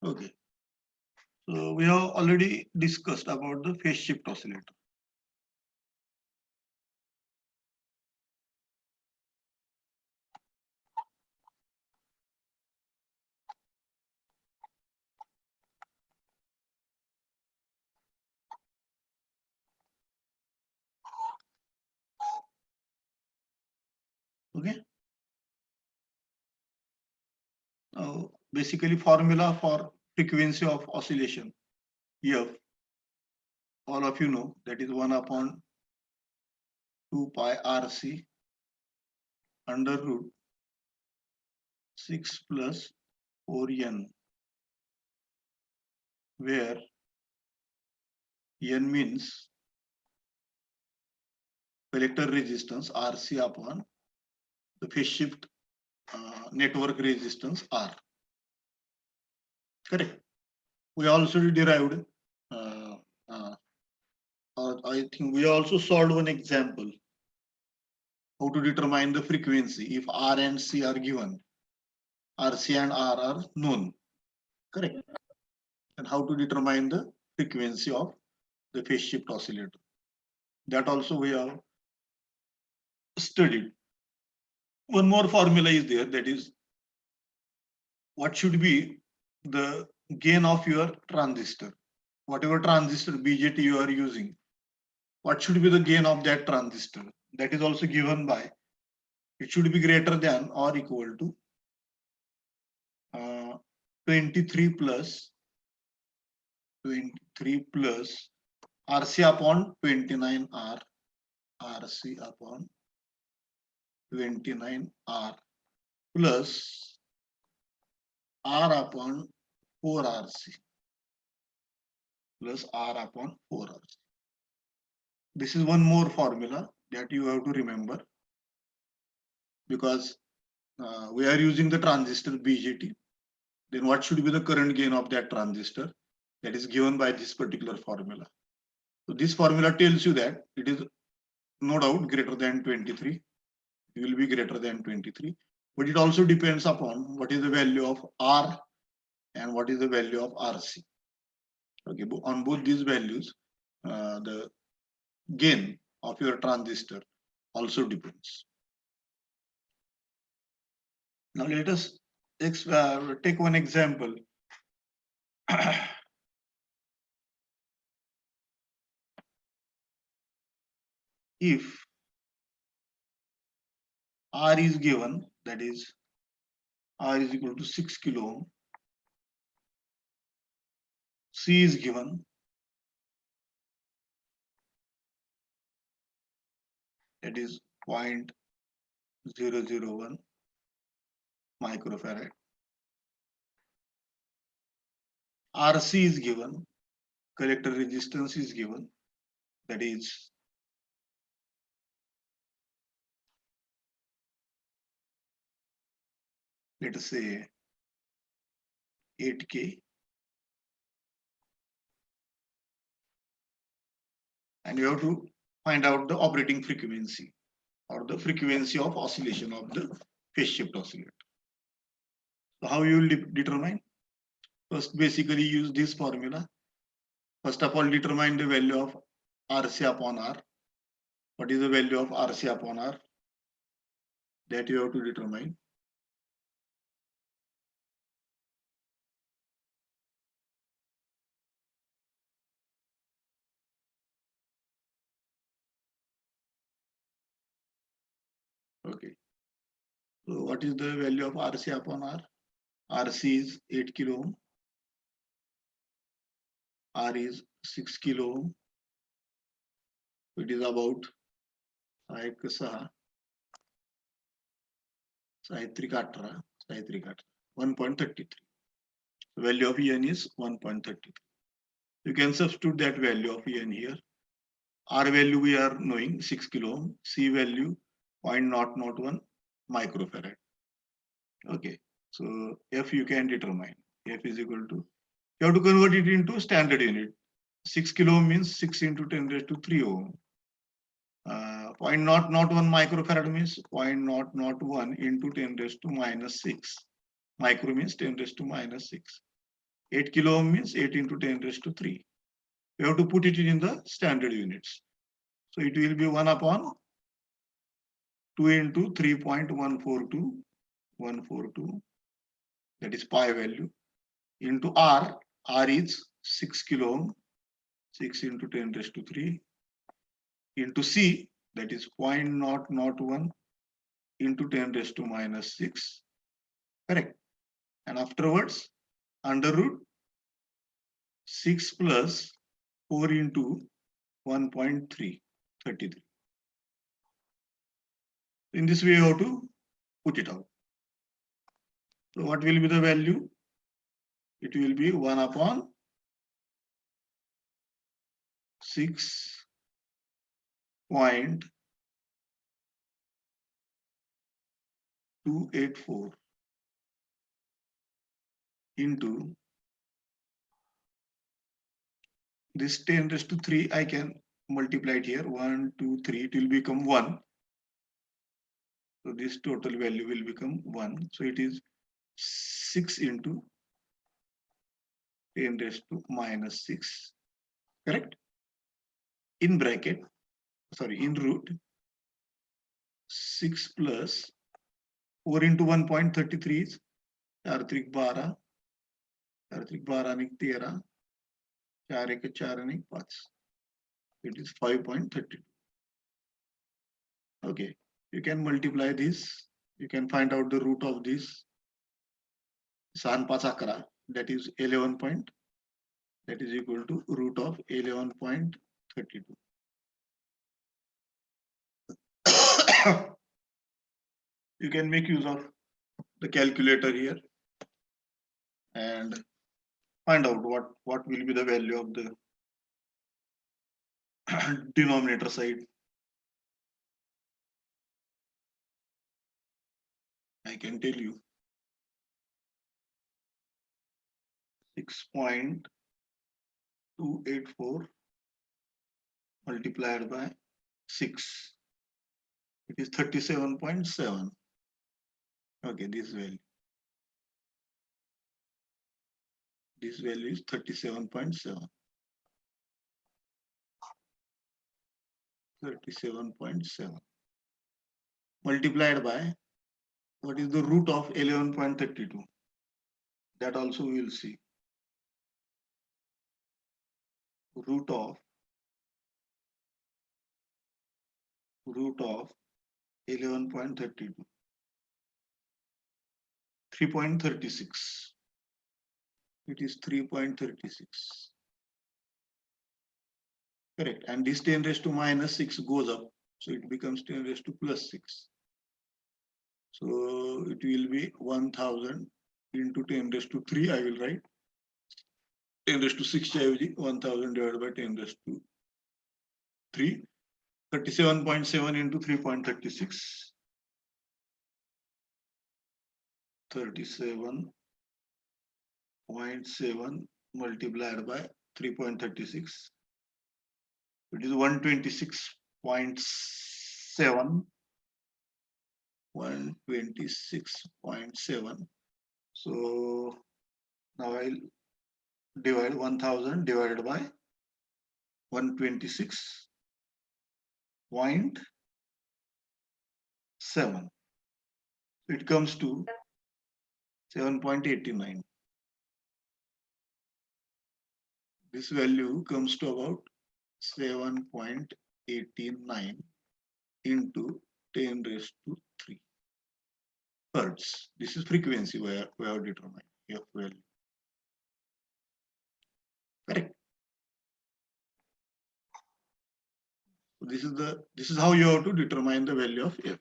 Okay. So we have already discussed about the phase shift oscillator. Okay. Now, basically formula for frequency of oscillation. F, all of you know, that is 1 upon 2 pi RC under root 6 plus 4n, where n means collector resistance RC upon the phase shift network resistance R. Correct. We also derived, I think we also solved one example how to determine the frequency if R and C are given, RC and R are known. Correct. And how to determine the frequency of the phase shift oscillator. That also we have studied. One more formula is there, that is what should be the gain of your transistor. Whatever transistor BJT you are using, what should be the gain of that transistor? That is also given by, it should be greater than or equal to 23 plus RC upon 29R, RC upon 29R plus R upon 4RC plus R upon 4RC. This is one more formula that you have to remember, because we are using the transistor BJT. Then what should be the current gain of that transistor? That is given by this particular formula. So this formula tells you that it is no doubt greater than 23. It will be greater than 23. But it also depends upon what is the value of R and what is the value of RC. Okay, on both these values, the gain of your transistor also depends. Now let us take one example. If R is given, that is R is equal to 6 kilo ohm, C is given, that is 0.001 microfarad. RC is given, collector resistance is given, that is let us say 8K, and you have to find out the operating frequency or the frequency of oscillation of the phase shift oscillator. So how you will determine? First, basically use this formula. First of all, determine the value of RC upon R. What is the value of RC upon R? That you have to determine. Okay. So what is the value of RC upon R? RC is 8 kilo ohm. R is 6 kilo ohm. It is about 1.33. Value of En is 1.33. You can substitute that value of En here. R value we are knowing 6 kilo ohm. C value 0.001 microfarad. Okay, so F you can determine. F is equal to, you have to convert it into standard unit. 6 kilo ohm means 6 into 10 raised to 3 ohm. 0.001 microfarad means 0.001 into 10 raised to minus 6. Micro means 10 raised to minus 6. 8 kilo ohm means 8 into 10 raised to 3. We have to put it in the standard units. So it will be 1 upon 2 into 3.142, that is pi value, into R. R is 6 kilo ohm, 6 into 10 raised to 3, into C, that is 0.001 into 10 raised to minus 6, correct? And afterwards, under root 6 plus 4 into 1.333. In this way, you have to put it out. So what will be the value? It will be 1 upon 6.284 into this 10 raised to 3. I can multiply it here. 1, 2, 3. It will become 1. So this total value will become 1. So it is 6 into 10 raised to minus 6. Correct? In bracket, sorry, in root 6 plus 4 into 1.33 is 4 3 12, 4 3 12 आणि 13, 4 1 4 आणि 5. It is 5.32. Okay, you can multiply this. You can find out the root of this. 6 5 11, that is 11 point. That is equal to root of 11.32. You can make use of the calculator here and find out what will be the value of the denominator side. I can tell you 6.284 multiplied by 6. It is 37.7. Okay, this value. This value is 37.7. 37.7 multiplied by what is the root of 11.32? That also we will see. Root of 11.32. 3.36. It is 3.36. Correct. And this 10 raised to minus 6 goes up. So it becomes 10 raised to plus 6. So it will be 1000 into 10 raised to 3. I will write 10 raised to 6 1000 divided by 10 raised to 3. 37.7 into 3.36. 37.7 multiplied by 3.36. It is 126.7. 126.7. So now I'll divide 1000 divided by 126.7. It comes to 7.89. This value comes to about 7.89 into 10 raised to 3 hertz. This is frequency where we have determined F value. Correct. So this is how you have to determine the value of F.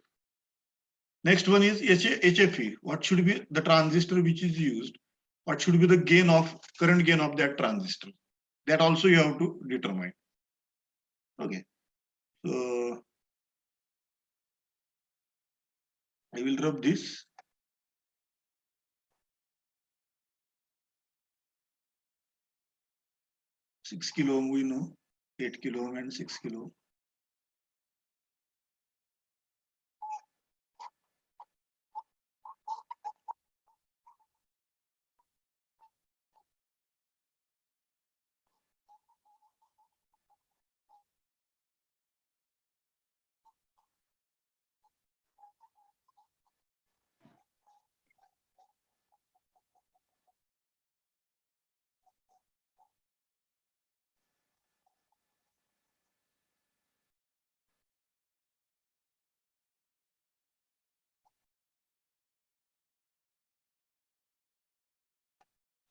Next one is HFE. What should be the transistor which is used? What should be the gain of current gain of that transistor? That also you have to determine. Okay. So I will rub this. Six kilo ohm we know, 8 kilo ohm and 6 kilo ohm.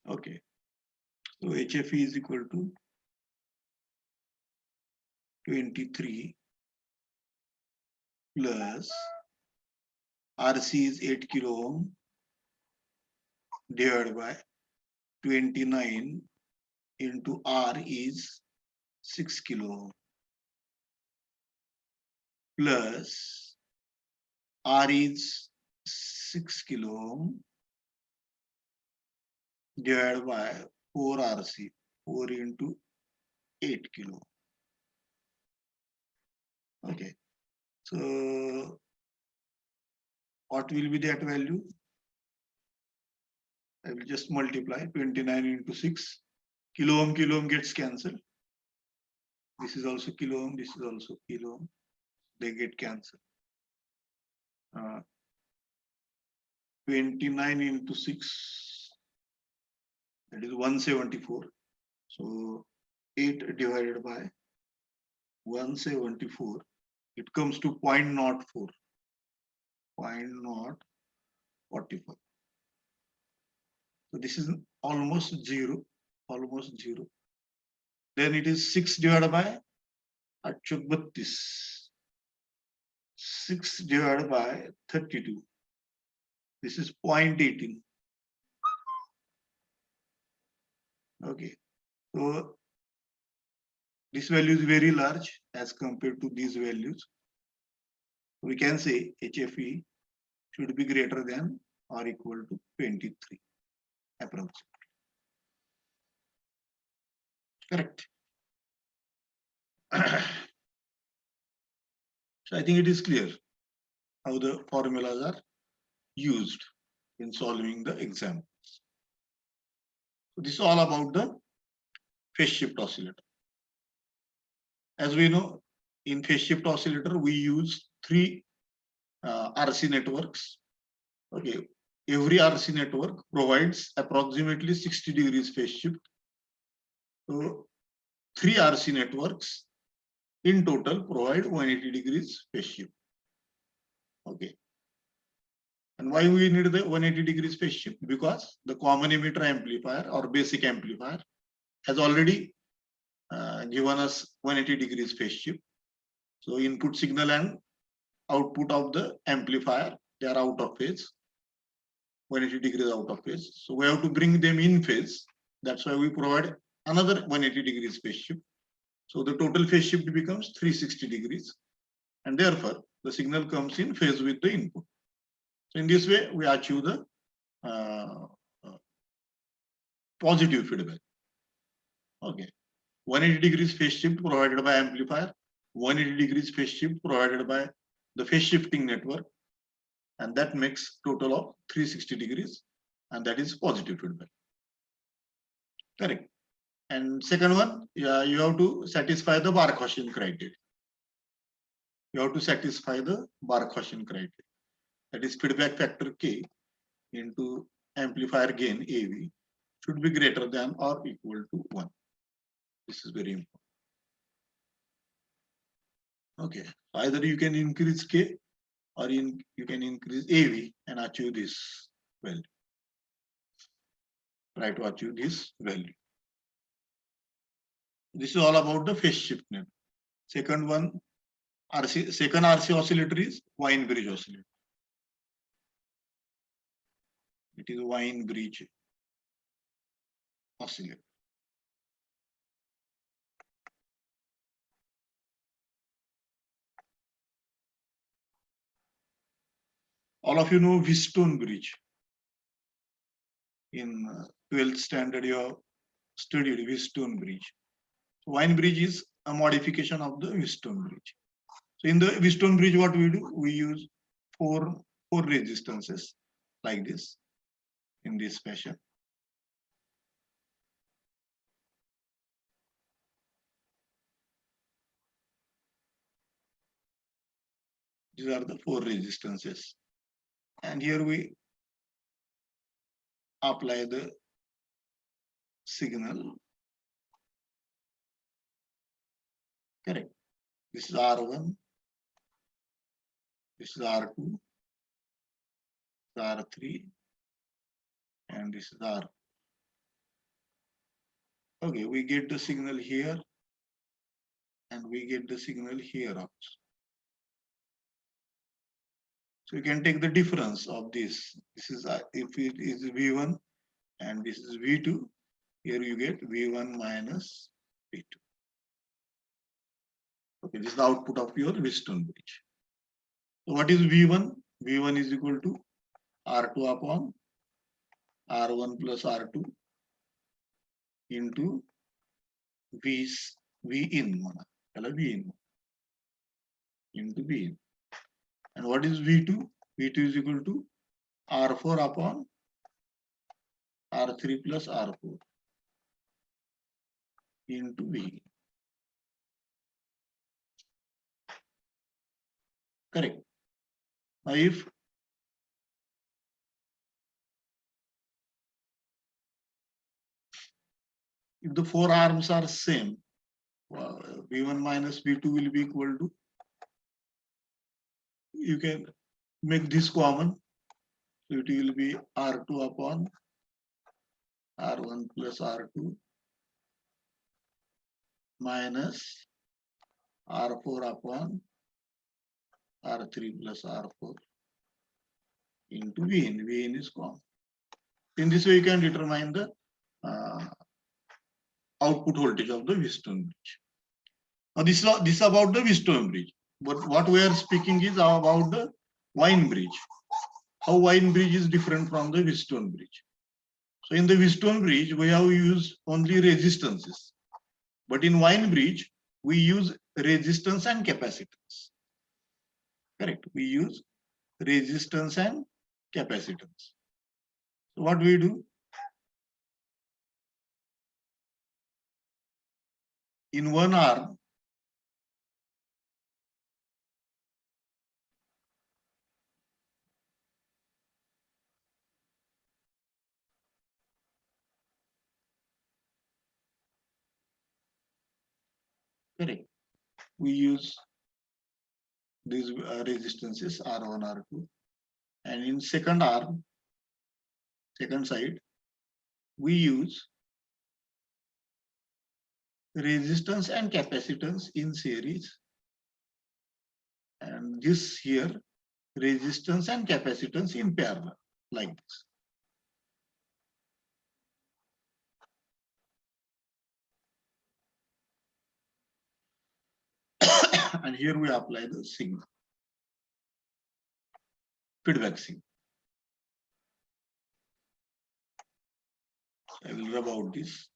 Okay. So HFE is equal to 23 plus RC is 8 kilo ohm divided by 29 into R is 6 kilo ohm plus R is 6 kilo ohm divided by 4 RC, 4 into 8 kilo. Okay. So what will be that value? I will just multiply 29 into 6. Kilo ohm gets cancelled. This is also kilo ohm, this is also kilo ohm. They get cancelled. 29 into 6, that is 174. So 8 divided by 174, it comes to 0.04. 0.044. So this is almost zero. Then it is 6 divided by 832. 6 divided by 32. This is 0.18. Okay. So this value is very large as compared to these values. We can say HFE should be greater than or equal to 23 approximately. Correct. So I think it is clear how the formulas are used in solving the exam. So this is all about the phase shift oscillator. As we know, in phase shift oscillator, we use 3 RC networks. Okay, every RC network provides approximately 60 degrees phase shift. So 3 RC networks in total provide 180 degrees phase shift. Okay. And why we need the 180 degrees phase shift? Because the common emitter amplifier or basic amplifier has already given us 180 degrees phase shift. So input signal and output of the amplifier, they are out of phase, 180 degrees out of phase. So we have to bring them in phase. That's why we provide another 180 degrees phase shift. So the total phase shift becomes 360 degrees. And therefore, the signal comes in phase with the input. So in this way, we achieve the positive feedback. Okay. 180 degrees phase shift provided by amplifier, 180 degrees phase shift provided by the phase shifting network, and that makes total of 360 degrees, and that is positive feedback. Correct. And second one, yeah, you have to satisfy the Barkhausen criteria. You have to satisfy the Barkhausen criteria. That is feedback factor K into amplifier gain AV should be greater than or equal to 1. This is very important. Okay, either you can increase K or you can increase AV and achieve this value. Try to achieve this value. This is all about the phase shift net. Second one, second RC oscillator is Wien bridge oscillator. It is Wien bridge oscillator. All of you know Wheatstone bridge. In 12th standard, you have studied Wheatstone bridge. So Wien bridge is a modification of the Wheatstone bridge. So in the Wheatstone bridge, what we do? We use four resistances like this, in this fashion. These are the 4 resistances. And here we apply the signal. Correct. This is R1. This is R2. R3. And this is R. Okay, we get the signal here and we get the signal here also. So you can take the difference of this. This is if it is V1 and this is V2, here you get V1 minus V2. Okay, this is the output of your Wheatstone bridge. So what is V1? V1 is equal to R2 upon R1 plus R2 into V in V in into V in. And what is V2? V2 is equal to R4 upon R3 plus R4 into V. Correct. Now if the four arms are same, V1 minus V2 will be equal to, you can make this common. So it will be R2 upon R1 plus R2 minus R4 upon R3 plus R4 into Vn. Vn is common. In this way, you can determine the output voltage of the Wheatstone bridge. Now, this is about the Wheatstone bridge. But what we are speaking is about the Wien bridge. How Wien bridge is different from the Wheatstone bridge. So in the Wheatstone bridge, we have used only resistances. But in Wien bridge, we use resistance and capacitance. Correct. We use resistance and capacitance. So what we do? In one arm, correct, we use these resistances R1, R2. And in second arm, second side, we use resistance and capacitance in series. And this here, resistance and capacitance in parallel, like this. And here we apply the signal, feedback signal. I will rub out this.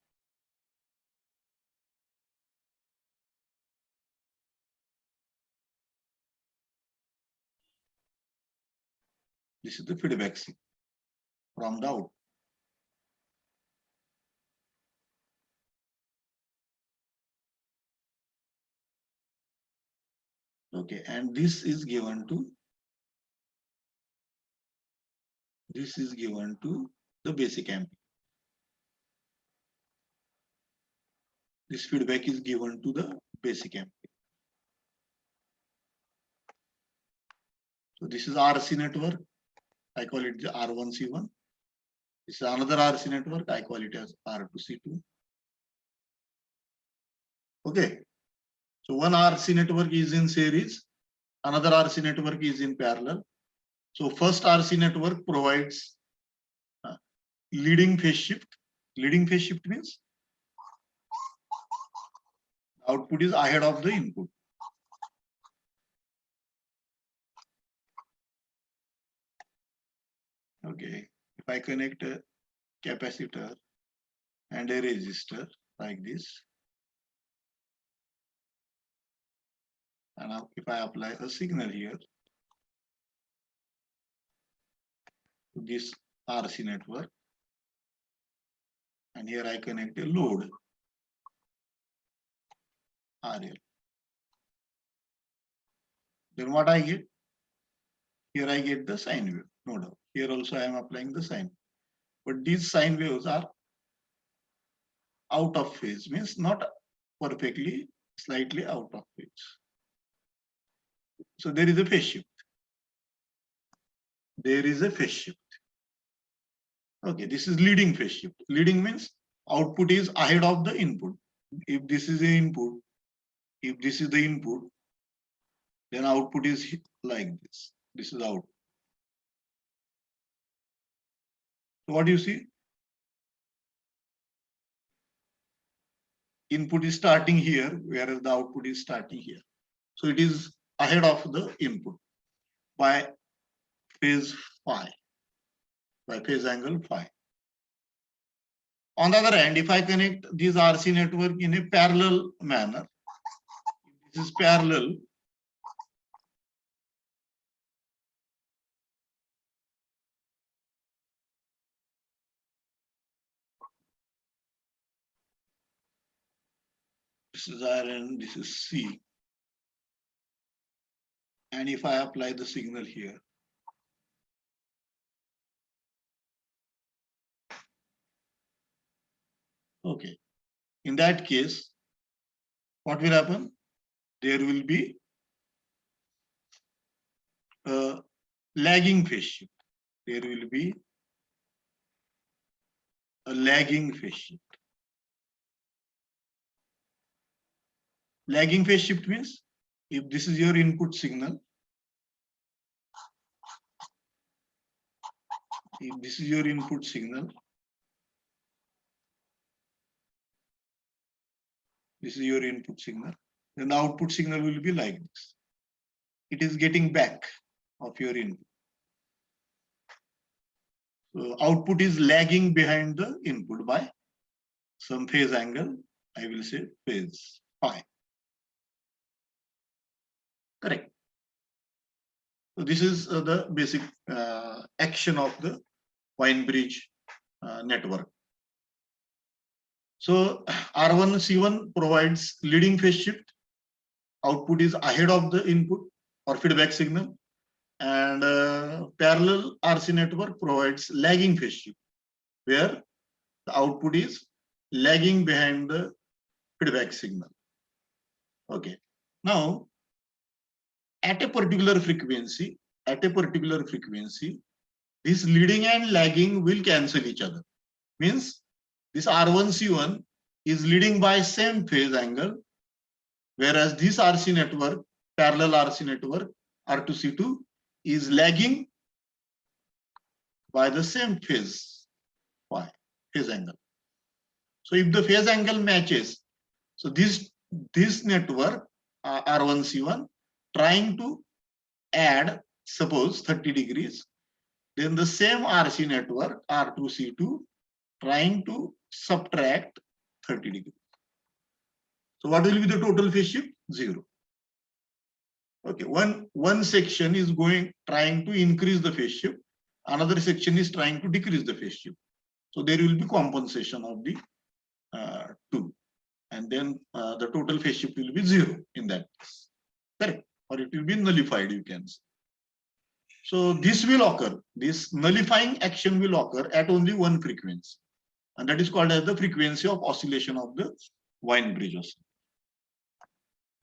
This is the feedback signal from the out. Okay, and this is given to the basic amp. This feedback is given to the basic amp. So this is RC network. I call it the R1C1. This is another RC network. I call it as R2C2. Okay. So one RC network is in series. Another RC network is in parallel. So first RC network provides leading phase shift. Leading phase shift means output is ahead of the input. Okay. If I connect a capacitor and a resistor like this, and if I apply a signal here to this RC network, and here I connect a load RL. Then what I get? Here I get the sine wave, no doubt. Here also I am applying the sine. But these sine waves are out of phase, means not perfectly, slightly out of phase. So there is a phase shift. There is a phase shift. Okay, this is leading phase shift. Leading means output is ahead of the input. If this is the input, then output is like this. This is out. So what do you see? Input is starting here, whereas the output is starting here. So it is ahead of the input by phase phi, by phase angle phi. On the other hand, if I connect this RC network in a parallel manner, this is parallel, this is R and this is C. And if I apply the signal here, okay, in that case, what will happen? There will be a lagging phase shift. There will be a lagging phase shift. Lagging phase shift means if this is your input signal, if this is your input signal, this is your input signal, then the output signal will be like this. It is getting back of your input. So output is lagging behind the input by some phase angle, I will say phase phi. Correct. So this is the basic action of the Wien bridge network. So R1 C1 provides leading phase shift. Output is ahead of the input or feedback signal, and parallel RC network provides lagging phase shift, where the output is lagging behind the feedback signal. Okay. Now, at a particular frequency, this leading and lagging will cancel each other. Means this R1 C1 is leading by same phase angle, whereas this RC network, parallel RC network, R2 C2, is lagging by the same phase angle. So if the phase angle matches, so this network R1 C1 trying to add, suppose 30 degrees, then the same RC network R2 C2 trying to subtract 30 degrees. So what will be the total phase shift? 0. Okay, one section is trying to increase the phase shift, another section is trying to decrease the phase shift. So there will be compensation of the two, and then the total phase shift will be 0 in that case. Correct? Or it will be nullified, you can say. So this will occur, this nullifying action will occur at only one frequency, and that is called as the frequency of oscillation of the Wien bridge oscillator.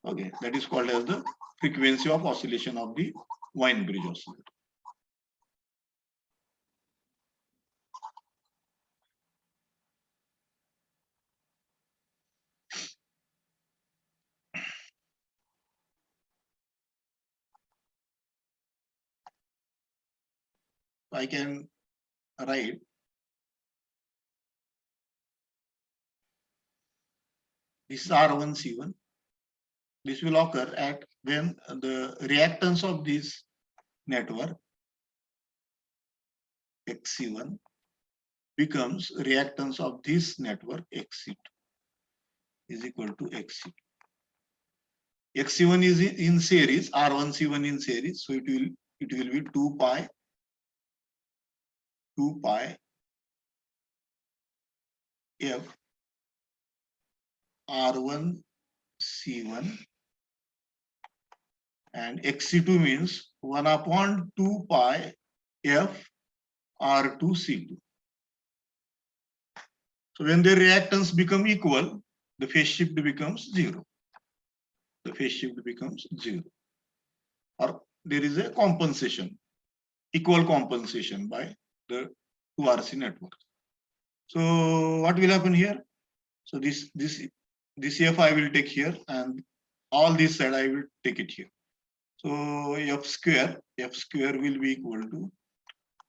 Okay, that is called as the frequency of oscillation of the Wien bridge oscillator. I can write this is R1 C1. This will occur at when the reactance of this network XC1 becomes reactance of this network XC2 is equal to XC2. XC1 is in series, R1 C1 in series, so it will be 2 pi F R1 C1, and XC2 means 1 upon 2 pi F R2 C2. So when the reactance become equal, the phase shift becomes 0. The phase shift becomes 0. Or there is a compensation, equal compensation by the two RC networks. So what will happen here? So this F I will take here, and all this side I will take it here. So F square will be equal to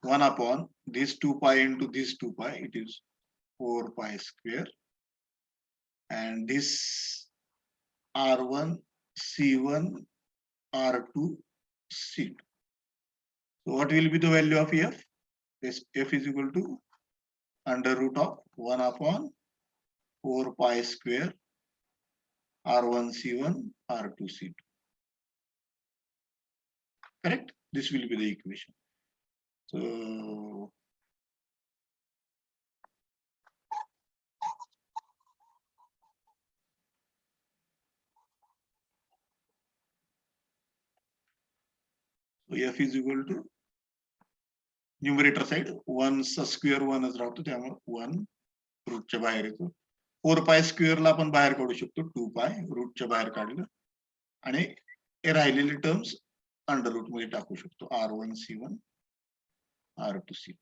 1 upon this 2 pi into this 2 pi. It is 4 pi square, and this R1 C1 R2 C2. So what will be the value of F? F is equal to under root of 1 upon 4 pi square R1 C1 R2 C2. Correct? This will be the equation. So F is equal to numerator side 1 square 1च राहतो, त्यामुळे 1 रूटच्या बाहेर येतो. 4 पाय स्क्वेअरला आपण बाहेर काढू शकतो, 2 पाय रूटच्या बाहेर काढलं आणि हे राहिलेले टर्म्स अंडर रूट मध्ये टाकू शकतो. R1 C1 R2 C2.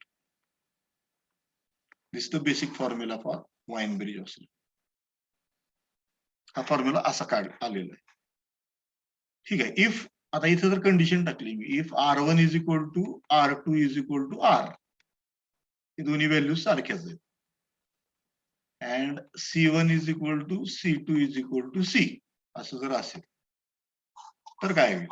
This is the basic formula for wine bridge oscillator. हा फॉर्म्युला असा आलेला आहे. ठीक आहे. इफ आता इथे जर कंडिशन टाकली मी, if R1 is equal to R2 is equal to R, हे दोन्ही व्हॅल्यूज सारख्याच आहेत, and C1 is equal to C2 is equal to C, असं जर असेल तर काय होईल?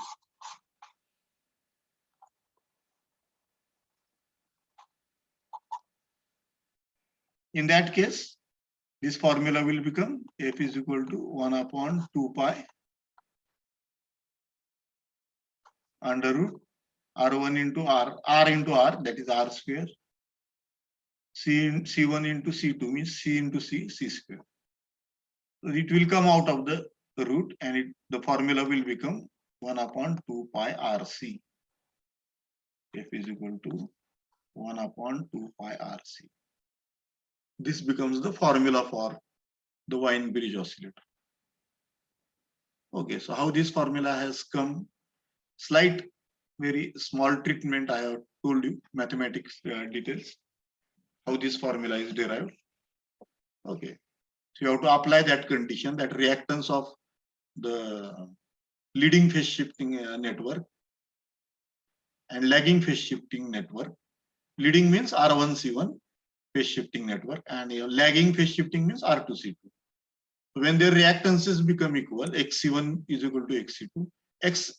In that case, this formula will become F is equal to 1 upon 2 pi under root R1 into R into R, that is R square, C1 into C2 means C into C square. So it will come out of the root, and the formula will become 1 upon 2 pi RC. F is equal to 1 upon 2 pi RC. This becomes the formula for the Wien bridge oscillator. Okay, so how this formula has come? Slight, very small treatment I have told you, mathematics details, how this formula is derived. Okay, so you have to apply that condition, that reactance of the leading phase shifting network and lagging phase shifting network. Leading means R1 C1 phase shifting network, and lagging phase shifting means R2 C2. So when their reactances become equal, XC1 is equal to XC2.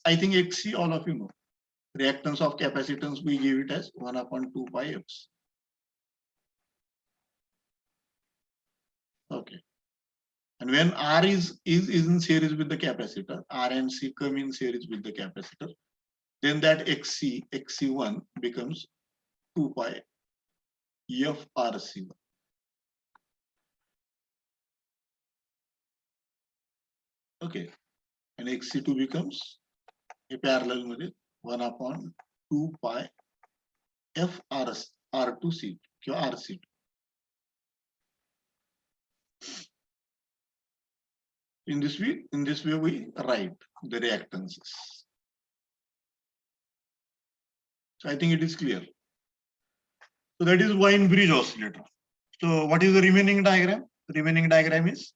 I think XC, all of you know. Reactance of capacitance, we give it as 1 upon 2 pi X. Okay. And when R is in series with the capacitor, R and C come in series with the capacitor, then that XC1 becomes 2 pi FRC1. Okay. And XC2 becomes a parallel with 1 upon 2 pi FR2C2 RC2. In this way we write the reactances. So I think it is clear. So that is Wien bridge oscillator. So what is the remaining diagram? The remaining diagram is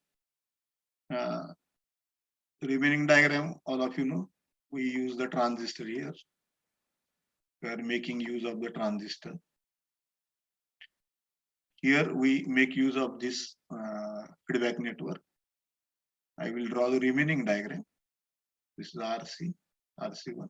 all of you know. We use the transistor here. We are making use of the transistor. Here we make use of this feedback network. I will draw the remaining diagram. This is RC1.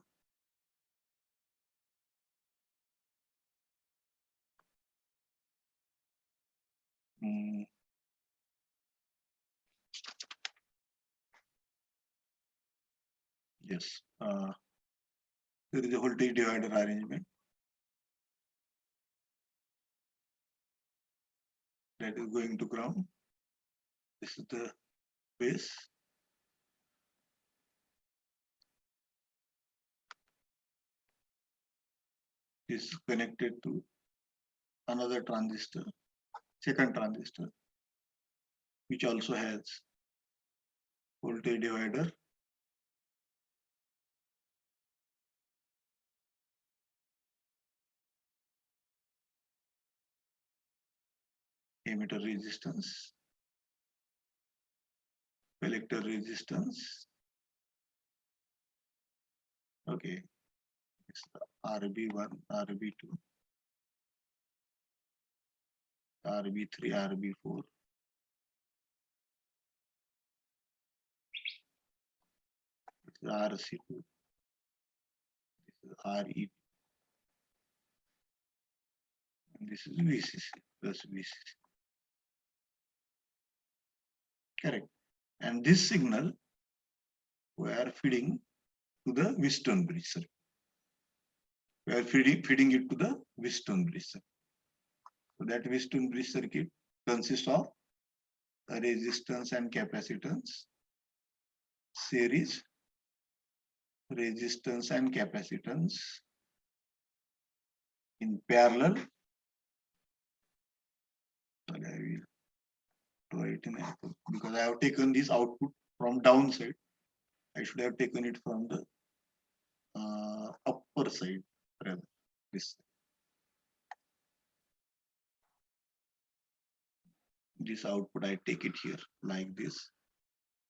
Yes, there is a voltage divider arrangement that is going to ground. This is the base. This is connected to another transistor, second transistor, which also has voltage divider. emitter resistance, collector resistance. Okay, it's RB1, RB2, RB3, RB4. This is RC2, this is RE, and this is VCC plus VCC. Correct. And this signal we are feeding to the Wheatstone bridge circuit. We are feeding it to the Wheatstone bridge circuit. So that Wheatstone bridge circuit consists of a resistance and capacitance, series, resistance and capacitance in parallel. Sorry, I will draw it in apple because I have taken this output from downside. I should have taken it from the upper side rather. This output I take it here like this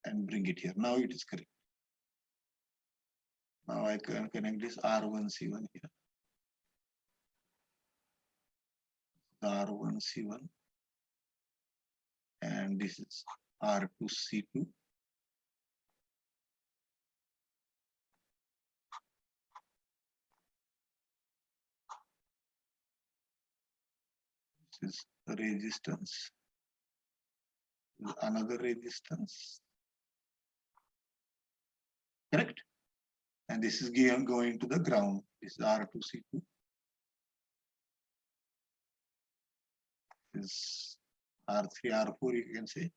and bring it here. Now it is correct. Now I can connect this R1C1 here. R1C1 and this is R2C2. This is a resistance, another resistance, correct? And this is going to the ground. This is R2C2. This is R3, R4, you can say.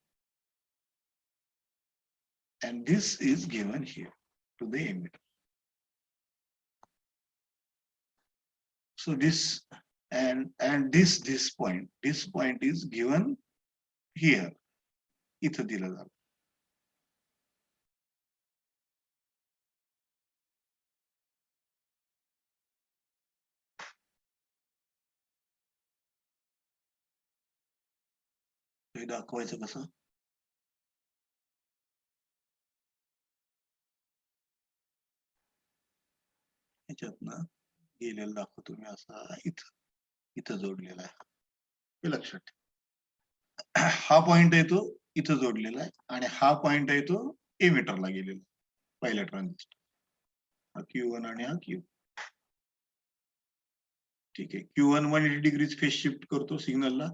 And this is given here to the emitter. So this and this point is given here. इथं दिलं जातं. हे दाखवायचं कसं? ह्याच्यातनं गेलेलं दाखवतो मी असा इथं जोडलेला आहे. हे लक्षात ठेवा. हा पॉइंट आहे तो इथं जोडलेला आहे आणि हा पॉइंट आहे तो एमिटरला गेलेला पहिल्या ट्रान्झिस्टर. हा Q1 आणि हा Q. ठीक आहे. Q1 180 डिग्रीज फेज शिफ्ट करतो सिग्नलला.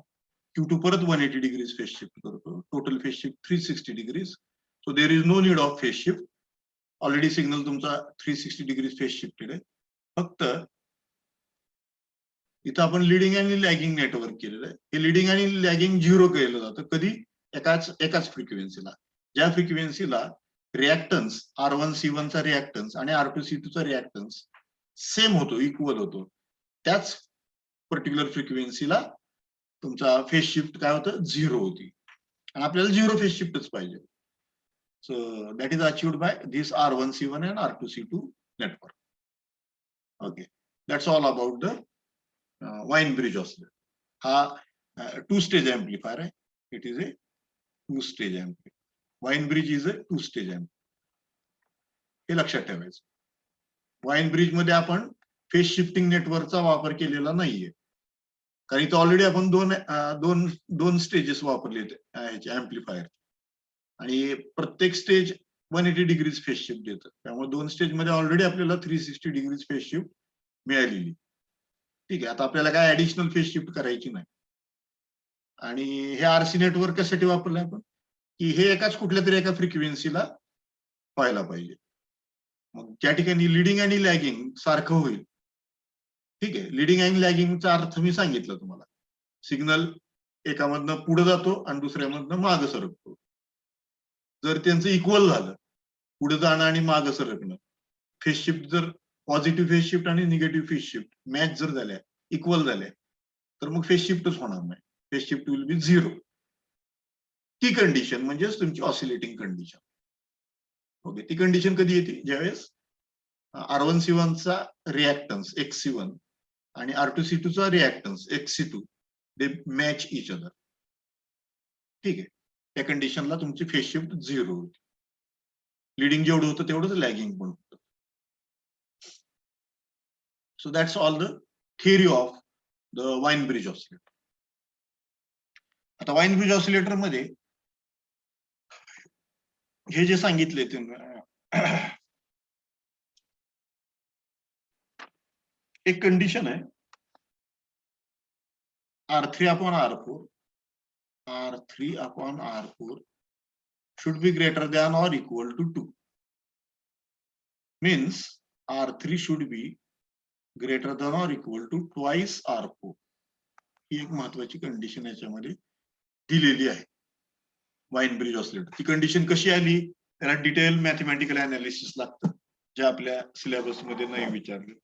Q2 परत 180 डिग्रीज फेज शिफ्ट करतो. Total phase shift 360 degrees. So there is no need of phase shift. Already signal तुमचा 360 डिग्रीज फेज शिफ्टेड आहे. फक्त इथं आपण लिडिंग आणि लॅगिंग नेटवर्क केलेलं आहे. हे लिडिंग आणि लॅगिंग 0 केलं जातं कधी एकाच फ्रिक्वेन्सीला. ज्या फ्रिक्वेन्सीला रिॲक्टन्स R1C1 चा रिॲक्टन्स आणि R2C2 चा रिॲक्टन्स सेम होतो, इक्वल होतो, त्याच पर्टिक्युलर फ्रिक्वेन्सीला तुमचा फेज शिफ्ट काय होतं 0 होती. आणि आपल्याला 0 फेज शिफ्टच पाहिजे. So that is achieved by this R1C1 and R2C2 network. Okay, that's all about the Wien bridge oscillator. हा two-stage amplifier आहे. It is a two-stage amplifier. Wien bridge is a two-stage amplifier. हे लक्षात ठेवायचं. Wien bridge मध्ये आपण phase shifting नेटवर्कचा वापर केलेला नाहीये. कारण इथं ऑलरेडी आपण दोन स्टेजेस वापरले ह्याचे एम्प्लिफायर आणि प्रत्येक स्टेज 180 डिग्रीज फेज शिफ्ट देतं. त्यामुळे 2 स्टेज मध्ये ऑलरेडी आपल्याला 360 डिग्रीज फेज शिफ्ट मिळालेली. ठीक आहे. आता आपल्याला काय ऍडिशनल फेज शिफ्ट करायची नाही. आणि हे आरसी नेटवर्क कशासाठी वापरलं आपण की हे एकाच कुठल्या तरी एका फ्रिक्वेन्सीला व्हायला पाहिजे. मग त्या ठिकाणी लिडिंग आणि लॅगिंग सारखं होईल. ठीक आहे. लिडिंग आणि लॅगिंगचा अर्थ मी सांगितलं तुम्हाला. सिग्नल एकामधनं पुढे जातो आणि दुसऱ्यामधनं मागं सरकतो. जर त्यांचं इक्वल झालं, पुढे जाणं आणि मागं सरकणं, फेज शिफ्ट जर पॉझिटिव्ह फेज शिफ्ट आणि निगेटिव्ह फेज शिफ्ट मॅच जर झाल्या, इक्वल झाल्या, तर मग फेज शिफ्टच होणार नाही. Phase shift will be 0. ती कंडिशन म्हणजेच तुमची ऑसिलेटिंग कंडिशन. ओके. ती कंडिशन कधी येते? ज्यावेळेस R1C1 चा रिॲक्टन्स XC1 आणि R2C2 चा रिॲक्टन्स XC2 दे मॅच इच अदर. ठीक आहे. त्या कंडिशनला तुमची फेज शिफ्ट 0 होती. लिडिंग जेवढं होतं तेवढंच लॅगिंग पण होतं. So that's all the theory of the wine bridge oscillator. आता वाईन ब्रिज ऑसिलेटर मध्ये हे जे सांगितले ते एक कंडिशन आहे R3/R4 should be greater than or equal to 2. Means R3 should be greater than or equal to twice R4. ही एक महत्वाची condition याच्यामध्ये दिलेली आहे वाईन ब्रिज ऑसिलेटर. ती कंडिशन कशी आली त्याला डिटेल मॅथमॅटिकल अनालिसिस लागतं, जे आपल्या सिलेबस मध्ये नाही विचारले.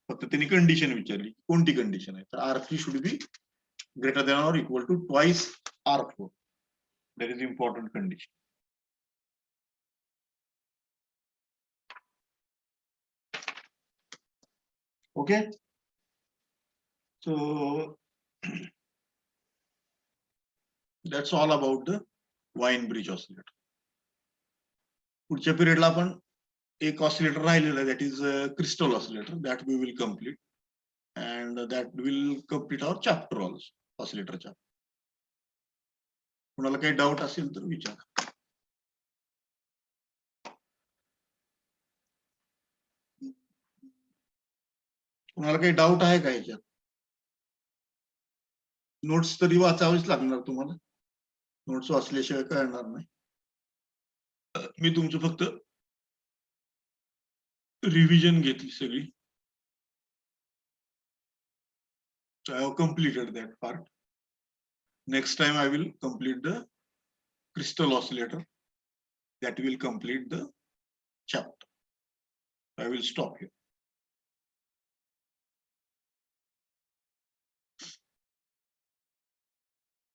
फक्त त्यांनी कंडिशन विचारली. कोणती कंडिशन आहे? तर R3 should be greater than or equal to twice R4. That is important condition. Okay, so that's all about the Wien bridge oscillator. पुढच्या पिरियडला आपण एक ऑसिलेटर राहिलेला, that is crystal oscillator, that we will complete and that will complete our chapter also, ऑसिलेटरच्या. कुणाला काही doubt असेल तर विचारा. कुणाला काही डाऊट आहे का याच्यात? नोट्स तरी वाचावीच लागणार तुम्हाला, नोट्स वाचल्याशिवाय कळणार नाही. मी तुमचं फक्त रिव्हिजन घेतली सगळी. So I have completed that part. Next time I will complete the crystal oscillator. That will complete the chapter. I will stop here.